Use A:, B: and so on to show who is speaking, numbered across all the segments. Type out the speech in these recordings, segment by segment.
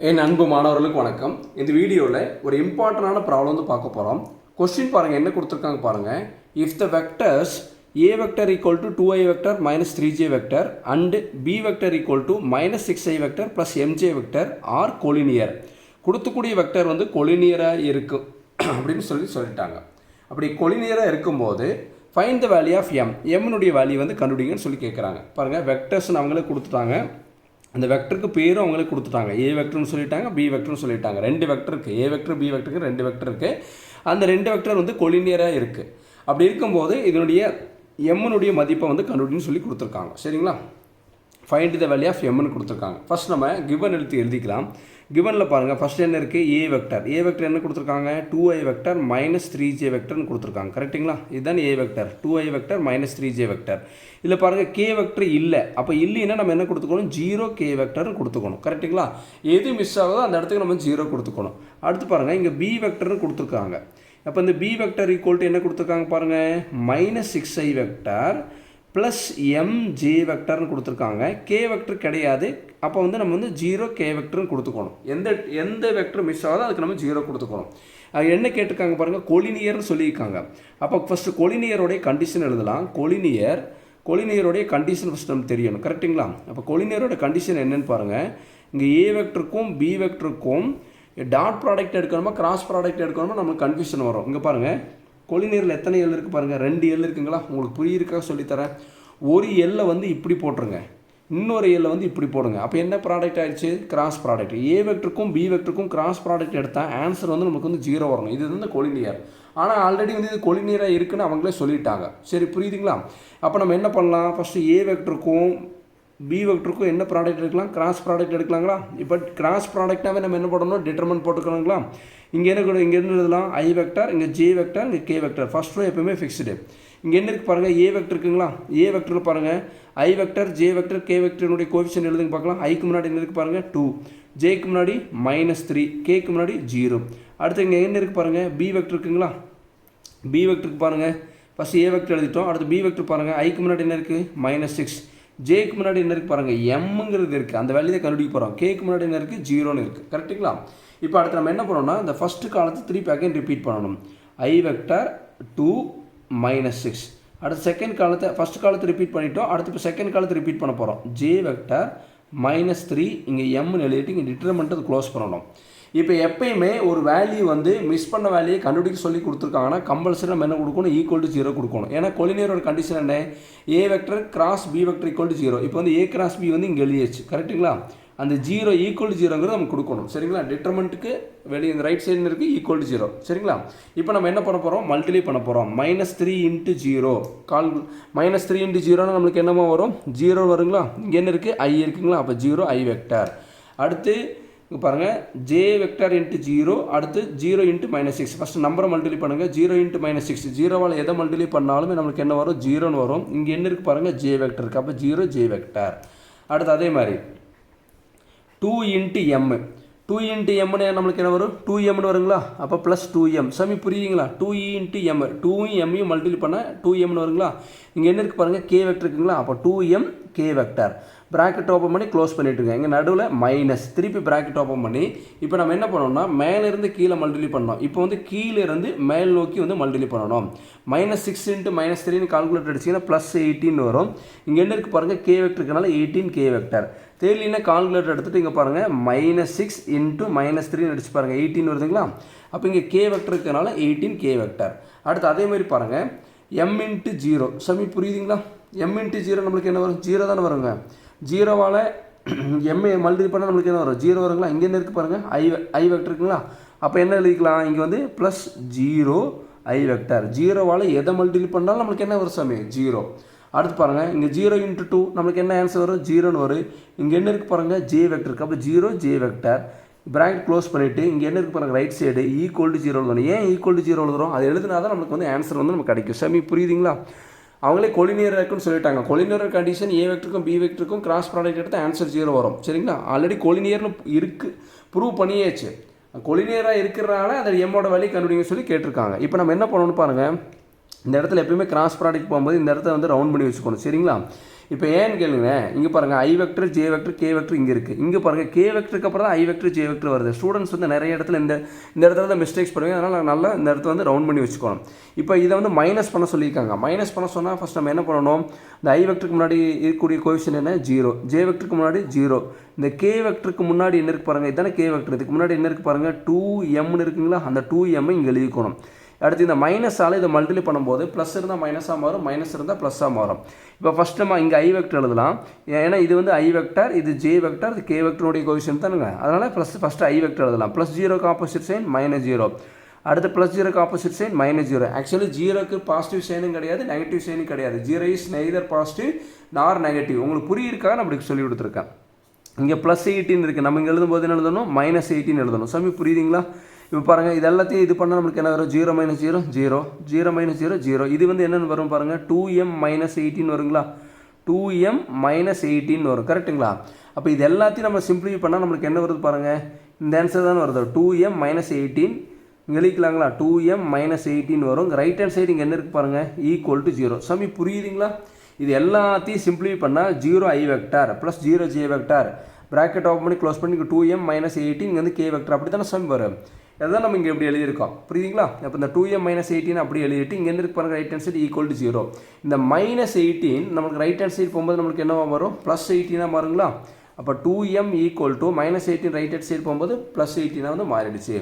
A: என் அன்பு மாணவர்களுக்கு வணக்கம். இந்த வீடியோவில் ஒரு இம்பார்ட்டண்டான ப்ராப்ளம் வந்து பார்க்க போகிறோம். கொஸ்டின் பாருங்கள், என்ன கொடுத்துருக்காங்க பாருங்கள். If the vectors a vector equal to 2i vector minus 3j vector and b vector equal to minus 6i vector plus mj vector are collinear. கொடுத்துக்கூடிய வெக்டர் வந்து கொலினியராக இருக்கும் அப்படின்னு சொல்லிட்டாங்க. அப்படி கொலினியராக இருக்கும்போது ஃபைண்ட் த வேல்யூ ஆஃப் எம்னுடைய வேல்யூ வந்து கண்டுபிடிங்கன்னு சொல்லி கேட்குறாங்க. பாருங்கள், வெக்டர்ஸ்னு அவங்களே கொடுத்துட்டாங்க. அந்த வெக்டருக்கு பேரும் அவங்களே கொடுத்துட்டாங்க. ஏ வெக்டர்னு சொல்லிட்டாங்க, பி வெக்டர்னு சொல்லிட்டாங்க. ரெண்டு வெக்டர் இருக்குது, ஏ வெக்டர் பி வெக்டருக்கு ரெண்டு வெக்டர் இருக்குது. அந்த ரெண்டு வெக்டர் வந்து கொலினியராக இருக்குது. அப்படி இருக்கும்போது இதனுடைய எம்னுடைய மதிப்பை வந்து கண்டுபிடின்னு சொல்லி கொடுத்துருக்காங்க. சரிங்களா? ஃபைண்ட் த வேல்யூ ஆஃப் எம்னு கொடுத்துருக்காங்க. ஃபஸ்ட் நம்ம கிவன் எழுதிக்கலாம். கிவனில் பாருங்கள், ஃபஸ்ட் என்ன இருக்குது, ஏ வெக்டர். ஏ வெக்டர் என்ன கொடுத்துருக்காங்க, 2i வெக்டர் மைனஸ் 3j வெக்டர்னு கொடுத்துருக்காங்க. கரெக்டுங்களா? இதுதான் ஏ vector, 2i vector minus 3j vector. இதில் பாருங்கள், கே வெக்டர் இல்லை. அப்போ இல்லைன்னா நம்ம என்ன கொடுத்துக்கணும், 0k வெக்டர்னு கொடுத்துக்கணும். கரெக்டுங்களா? எது மிஸ் ஆகுதோ அந்த இடத்துக்கு நம்ம 0 கொடுத்துக்கணும். அடுத்து பாருங்கள், இங்கே பி வெக்டர்னு கொடுத்துருக்காங்க. அப்போ இந்த பி வெக்டர் ஈக்குவல் என்ன கொடுத்துருக்காங்க பாருங்கள், minus 6i vector plus m j வெக்டர்னு கொடுத்துருக்காங்க. கே வெக்டர் கிடையாது. அப்போ வந்து நம்ம வந்து 0k வெக்டர்னு கொடுத்துக்கணும். எந்த வெக்டர் மிஸ் ஆகாதோ அதுக்கு நம்ம 0 கொடுத்துக்கணும். அது என்ன கேட்டிருக்காங்க பாருங்கள், கொலினியர்னு சொல்லியிருக்காங்க. அப்போ ஃபஸ்ட்டு கொலினியருடைய கண்டிஷன் எழுதலாம். கொலினியருடைய கண்டிஷன் ஃபஸ்ட் நமக்கு தெரியணும். கரெக்டுங்களா? அப்போ கொலினியரோட கண்டிஷன் என்னென்னு பாருங்கள். இங்கே ஏ வெக்டருக்கும் பி வெக்டருக்கும் டாட் ப்ராடக்ட் எடுக்கணுமா கிராஸ் ப்ராடக்ட் எடுக்கணுமா நம்மளுக்கு கன்ஃபியூஷன் வரும். இங்கே பாருங்கள், கொலினியரில் எத்தனை எல் இருக்குது பாருங்கள், 2 எல் இருக்குங்களா? உங்களுக்கு புரியிருக்காக சொல்லித்தரேன். ஒரு எல்லை வந்து இப்படி போட்டுருங்க, இன்னொரு எல்லை வந்து இப்படி போடுங்க. அப்போ என்ன ப்ராடக்ட் ஆகிடுச்சு, கிராஸ் ப்ராடக்ட். ஏ வெக்டருக்கும் பி வெக்டருக்கும் கிராஸ் ப்ராடக்ட் எடுத்தால் ஆன்சர் வந்து நமக்கு வந்து 0 வரணும். இது வந்து கொலினியர். ஆனால் ஆல்ரெடி வந்து இது கொலினியராக இருக்குன்னு அவங்களே சொல்லிட்டாங்க. சரி, புரியுதுங்களா? அப்போ நம்ம என்ன பண்ணலாம், ஃபஸ்ட்டு ஏ வெக்டருக்கும் பி வெக்டருக்கும் என்ன ப்ராடக்ட் எடுக்கலாம், கிராஸ் ப்ராடக்ட் எடுக்கலாங்களா? இப்போ கிராஸ் ப்ராடக்டாகவே நம்ம என்ன பண்ணணும், டிட்டர்மெண்ட் போட்டுக்கலாங்களா? இங்கே என்ன எழுதலாம், ஐ வெக்டர், இங்கே ஜே வெக்டர், இங்கே கே வெக்டர். ஃபர்ஸ்ட் ரோ எப்பவுமே ஃபிக்ஸ்டு. இங்கே என்ன இருக்குது பாருங்கள், ஏ வெக்டர் இருக்குங்களா? ஏ வெக்டரில் பாருங்கள், i vector, j vector, k வெக்டரினுடைய கோஎஃபிஷியன்ட் எழுதுங்க பார்க்கலாம். ஐக்கு முன்னாடி என்ன இருக்குது பாருங்கள், 2, ஜேக்கு முன்னாடி -3, கேக்கு முன்னாடி 0. அடுத்து இங்கே என்ன இருக்குது பாருங்கள், பி வெக்டர் இருக்குங்களா? பி வெக்டருக்கு பாருங்கள், ஃபஸ்ட் ஏ வெக்டர் எழுதிட்டோம். அடுத்து பி வெக்டர் பாருங்கள், ஐக்கு முன்னாடி என்ன இருக்குது, -6, ஜேக்கு முன்னாடி என்ன இருக்குது பாருங்கள், எம்ங்கிறது இருக்குது. அந்த வேல்யூ தான் கண்டுபிடிக்க போகிறோம். கேக்கு முன்னாடி என்ன இருக்குது, 0ன்னு இருக்குது. கரெக்டுங்களா? இப்போ அடுத்து நம்ம என்ன பண்ணோம்னா, இந்த ஃபஸ்ட்டு காலத்தை 3 அகைன் ரிப்பீட் பண்ணணும். ஐ வெக்டர் 2 -6. அடுத்து செகண்ட் காலத்தை, ஃபஸ்ட் காலத்தை ரிப்பீட் பண்ணிட்டோம். அடுத்து இப்போ செகண்ட் காலத்தை ரிப்பீட் பண்ண போகிறோம். ஜே வெக்டர் -3, இங்கே எம்னு எழுதிட்டு இங்கே டிட்டர்மெண்ட்டு அது க்ளோஸ் பண்ணணும். இப்போ எப்பயுமே ஒரு வேல்யூ வந்து மிஸ் பண்ண வேல்யூயை கண்டுபிடிக்க சொல்லி கொடுத்துருக்காங்கன்னா கம்பல்சரி நம்ம என்ன கொடுக்கணும், ஈக்குவல் டு 0 கொடுக்கணும். ஏன்னா கொலினியரோட கண்டிஷன் என்ன, a vector cross b vector equal to 0. இப்போ வந்து ஏ கிராஸ் பி வந்து இங்கே எழுதியாச்சு. கரெக்டுங்களா? அந்த 0 ஈக்குவல் டு 0ங்கிறது நம்ம கொடுக்கணும். சரிங்களா? டிட்டர்மெண்ட்டுக்கு வெளியே இந்த ரைட் சைடு இருக்குது ஈக்குவல் டு 0. சரிங்களா? இப்போ நம்ம என்ன பண்ண போகிறோம், மல்டிப்ளை பண்ண போகிறோம். -3 × 0 -3 × 0 நம்மளுக்கு என்னமோ வரும், 0 வருங்களா? இங்கே என்ன இருக்குது, ஐ இருக்குங்களா? அப்போ 0 ஐ வெக்டர். அடுத்து இங்கே பாருங்கள், ஜே வெக்டர் × 0. அடுத்து 0 × -6. ஃபஸ்ட்டு நம்பரை மல்டிப்ளை பண்ணுங்கள். 0 × -6, 0வால் எதை மல்டிப்ளை பண்ணாலுமே நம்மளுக்கு என்ன வரும், 0ன்னு வரும். இங்கே என்ன இருக்குது பாருங்கள், ஜே வெக்டர் இருக்குது. அப்போ 0 ஜே வெக்டர். அடுத்து அதே மாதிரி 2 × m. 2 × mன்னு நம்மளுக்கு என்ன வரும், 2mன்னு வருங்களா? அப்போ ப்ளஸ் 2m. சாமி புரியுதுங்களா? 2 × m, 2ம் எம்மையும் மல்டிப்ளை பண்ணால் 2mன்னு வருங்களா? இங்கே என்ன இருக்குது பாருங்கள், கே வெக்டர் இருக்குங்களா? அப்போ 2m K vector. Bracket open பண்ணி க்ளோஸ் பண்ணிவிட்டுருங்க. இங்கே நடுவில் மைனஸ், திருப்பி ப்ராக்கெட் ஓப்பன் பண்ணி இப்போ நம்ம என்ன பண்ணோம்னா, மேலேருந்து கீழே மல்டிப்ளை பண்ணோம். இப்போ வந்து கீழேருந்து மேல் நோக்கி வந்து மல்டிப்ளை பண்ணணும். -6 × -3ன்னு கால்குலேட் அடிச்சிங்கன்னா +18 வரும். இங்கே என்ன இருக்குது பாருங்கள், கே வெக்டருக்குனால 18 கே வெக்டர். தெரியலன்னா கால்குலேட்டர் எடுத்துகிட்டு இங்கே பாருங்கள், -6 × -3ன்னு அடிச்சு பாருங்கள், 18 வருதுங்களா? அப்போ இங்கே கே வெக்டருக்குனால 18 கே வெக்டர். அடுத்து அதே மாதிரி பாருங்கள், m × 0. சமி புரியுதுங்களா? m × 0 நம்மளுக்கு என்ன வரும், 0 தானே வருங்க. 0வால் எம்ஏ மல்டிப்ளை பண்ணால் நம்மளுக்கு என்ன வரும், 0 வருங்களா? இங்கே என்ன இருக்குது பாருங்கள், ஐ வெக்டர் இருக்குங்களா? அப்போ என்ன எழுதிக்கலாம், இங்கே வந்து +0 ஐ வெக்டர். 0வால் எதை மல்டிப்ளை பண்ணாலும் நம்மளுக்கு என்ன வரும் சாமி, 0. அடுத்து பாருங்கள், இங்கே 0 × 2 நம்மளுக்கு என்ன ஆன்சர் வரும், 0ன்னு வரும். இங்கே என்ன இருக்குது பாருங்கள், ஜே வெக்டர் இருக்குது. அப்போ 0 ஜே வெக்டர். ப்ராக்கெட் க்ளோஸ் பண்ணிவிட்டு இங்கே என்ன இருக்குது பாருங்கள், ரைட் சைடு ஈக்குவல் டு 0 எழுதணும். ஏன் ஈக்குவல் டு 0 எழுதுறோம், அது எழுதுனா தான் நம்மளுக்கு வந்து ஆன்சர் வந்து நமக்கு கிடைக்கும். சாமி புரியுதுங்களா? அவங்களே கொலினியர் இருக்குன்னு சொல்லிட்டாங்க. கொலினியர் கண்டிஷன் ஏ வெக்டருக்கும் பி வெக்டருக்கும் கிராஸ் ப்ராடக்ட் எடுத்தால் ஆன்சர் 0 வரும். சரிங்களா? ஆல்ரெடி கொலினியர்னு இருக்குது, ப்ரூவ் பண்ணியாச்சு. கொலினியராக இருக்கிறனால அதை எம்மோட வேல்யூ கண்டுபிடிங்க சொல்லி கேட்டிருக்காங்க. இப்போ நம்ம என்ன பண்ணணும்னு பாருங்கள், இந்த இடத்துல எப்பயுமே கிராஸ் ப்ராடக்ட் போகும்போது இந்த இடத்த வந்து ரவுண்ட் பண்ணி வச்சுக்கணும் சரிங்களா. இப்போ ஏன்னு கேளுங்க, இங்கே பாருங்கள் i vector j vector k vector இங்கே இருக்குது. இங்கே பாருங்கள் கே வெக்டருக்கு அப்புறம் தான் ஐ வெக்டர் ஜே வெக்டர் வருது. ஸ்டூடெண்ட்ஸ் வந்து நிறைய இடத்துல இந்த இடத்துல தான் மிஸ்டேக்ஸ் பண்ணுவாங்க. அதனால் நல்லா இந்த இடத்துல வந்து ரவுண்ட் பண்ணி வச்சுக்கணும். இப்போ இதை வந்து மைனஸ் பண்ண சொல்லியிருக்காங்க. மைனஸ் பண்ண சொன்னால் ஃபஸ்ட் நம்ம என்ன பண்ணணும், இந்த ஐ வெக்டருக்கு முன்னாடி இருக்கக்கூடிய கோஎஃபிஷியன்ட் என்ன 0, ஜே வெக்டருக்கு முன்னாடி 0, இந்த கே வெக்டருக்கு முன்னாடி என்ன இருக்குது பாருங்கள், இதுதானே கே வெக்டர், இதுக்கு முன்னாடி என்ன இருக்குது பாருங்கள் 2m இருக்குங்களா, அந்த 2m இங்கே எழுதிக்கணும். அடுத்து இந்த மைனஸால் இதை மல்டிப்ளை பண்ணும்போது ப்ளஸ் இருந்தால் மைனஸாக மாறும், மைனஸ் இருந்தால் ப்ளஸ்ஸாக மாறும். இப்போ ஃபஸ்ட் நம்ம இங்கே ஐ வெக்டர் எழுதலாம். ஏன்னா இது வந்து ஐ வெக்டர், இது ஜே வெக்டர், இது கே வெக்டருடைய கோஎஃபிஷியன்ட் தானுங்க. அதனால் ஃபஸ்ட்டு ஐ வெக்டர் எழுதலாம். ப்ளஸ் 0க்கு ஆப்போசிட் சைன் -0, அடுத்து ப்ளஸ் 0க்கு ஆப்போசிட் சைன் -0. ஆக்சுவலி 0க்கு பாசிட்டிவ் சைனும் கிடையாது, நெகட்டிவ் சைனும் கிடையாது. 0 இஸ் நெய்தர் பாசிட்டிவ் நார் நெகட்டிவ். உங்களுக்கு புரியிருக்காக நான் அப்படி சொல்லி கொடுத்துருக்கேன். இங்கே ப்ளஸ் 18 இருக்குது, நம்ம இங்கே எழுதும்போது என்ன எழுதணும் -18 எழுதணும். சமி புரியுதுங்களா. இப்போ பாருங்கள் இது எல்லாத்தையும் இது பண்ணால் நமக்கு என்ன வரும், 0 - 0 0, 0 - 0 0. இது வந்து என்னென்னு வரும் பாருங்கள், 2m - 18 வருங்களா, 2m - 18 வரும் கரெக்டுங்களா. அப்போ இது எல்லாத்தையும் நம்ம சிம்பிளிஃபை பண்ணால் நம்மளுக்கு என்ன வருது பாருங்கள், இந்த ஆன்சர் தான் வருது. 2m - 18 இங்கே எழுதிக்கலாங்களா, 2m - 18 வரும். ரைட் ஹேண்ட் சைடு இங்கே என்ன இருக்குது பாருங்கள், =0. சமி புரியுதுங்களா. இது எல்லாத்தையும் சிம்பிளிஃபை பண்ணால் 0 i vector plus 0 j vector, bracket open பண்ணி க்ளோஸ் பண்ணி 2m - 18 இங்கே வந்து கே வெக்டார், அப்படி தானே சமி வரும். அதுதான் நம்ம இங்கே எப்படி எழுதியிருக்கோம் புரியுதுங்களா. அப்போ இந்த 2m - 18 அப்படி எழுதிட்டு இங்கே இருந்து பாருங்கள் ரைட் ஹேண்ட் சைடு =0. இந்த -18 நமக்கு ரைட் ஹேண்ட் சைடு போகும்போது நம்மளுக்கு என்னவா வரும், +18 மாறுங்களா. அப்போ 2m -18 ரைட் ஹேண்ட் சைடு போகும்போது +18 வந்து மாறிடுச்சு.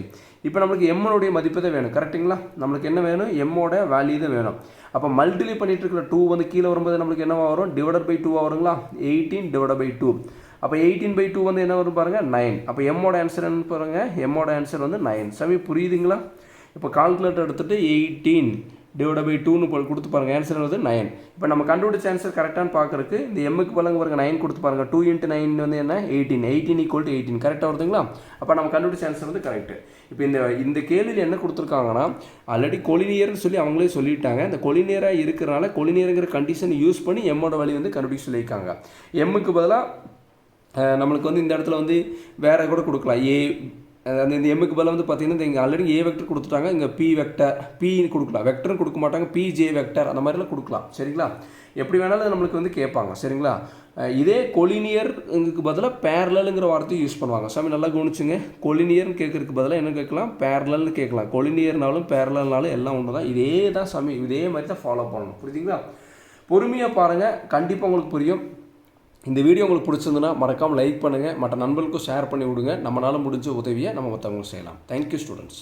A: இப்போ நம்மளுக்கு எம்மோடைய மதிப்பு தான் வேணும் கரெக்டுங்களா. நம்மளுக்கு என்ன வேணும், எம்மோட வேல்யூ தான் வேணும். அப்போ மல்டிப்ளை பண்ணிட்டு இருக்கிற 2 வந்து கீழே வரும்போது நம்மளுக்கு என்னவா வரும், /2 வருங்களா, 18/2. அப்போ 18/2 வந்து என்ன வரும் பாருங்கள் 9. அப்போ எம்மோட ஆன்சர் என்ன பாருங்கள், எம்மோட ஆன்சர் வந்து 9. சமி புரியுதுங்களா. இப்போ கால்குலேட்டர் எடுத்துகிட்டு 18/2 கொடுத்து பாருங்கள், ஆன்சர் வந்து 9. இப்போ நம்ம கண்டுபிடிச்ச ஆன்சர் கரெக்டானு பார்க்குறதுக்கு இந்த எம்முக்கு பாருங்க பாருங்கள் 9 கொடுத்து பாருங்கள். 2 × 9 வந்து என்ன 18, 18 = 18 கரெக்டாக வருதுங்களா. அப்போ நம்ம கண்டுபிடிச்ச ஆன்சர் வந்து கரெக்டு. இப்போ இந்த கேள்வியில் என்ன கொடுத்துருக்காங்கன்னா, ஆல்ரெடி கொலினியர்னு சொல்லி அவங்களே சொல்லிட்டாங்க. இந்த கொலினியராக இருக்கிறனால கொலினியருங்கிற கண்டிஷன் யூஸ் பண்ணி எம்மோட வேல்யூ வந்து கண்டுபிடிச்சு சொல்லியிருக்காங்க. எம்முக்கு பதிலாக நம்மளுக்கு வந்து இந்த இடத்துல வந்து வேறு கூட கொடுக்கலாம். அந்த இந்த எம்முக்கு பதிலாக வந்து பார்த்திங்கன்னா இங்கே ஆல்ரெடி ஏ வெக்டர் கொடுத்துட்டாங்க, இங்கே பி வெக்டர் பின்னு கொடுக்கலாம். வெக்டரும் கொடுக்க மாட்டாங்க, பிஜே வெக்டர் அந்த மாதிரிலாம் கொடுக்கலாம் சரிங்களா. எப்படி வேணாலும் நம்மளுக்கு வந்து கேட்பாங்க சரிங்களா. இதே கொலினியருக்கு பதிலாக பேரலலுங்கிற வார்த்தையை யூஸ் பண்ணுவாங்க. சாமி நல்லா கவனிச்சுங்க. கொலினியர்னு கேட்கறதுக்கு பதிலாக என்ன கேட்கலாம், பேரலல்னு கேட்கலாம். கொலினியர்னாலும் பேரலல்னாலும் எல்லாம் ஒன்று தான். இதே தான் சாமி, இதே மாதிரி தான் ஃபாலோ பண்ணணும் புரியுதுங்களா. பொறுமையாக பாருங்கள், கண்டிப்பாக உங்களுக்கு புரியும். இந்த வீடியோ உங்களுக்கு பிடிச்சிருந்துன்னா மறக்காமல் லைக் பண்ணுங்கள், மற்ற நண்பர்களுக்கும் ஷேர் பண்ணி விடுங்க. நம்மளால் முடிஞ்ச உதவியை நம்ம மற்றவங்களுக்கு செய்யலாம். Thank you students.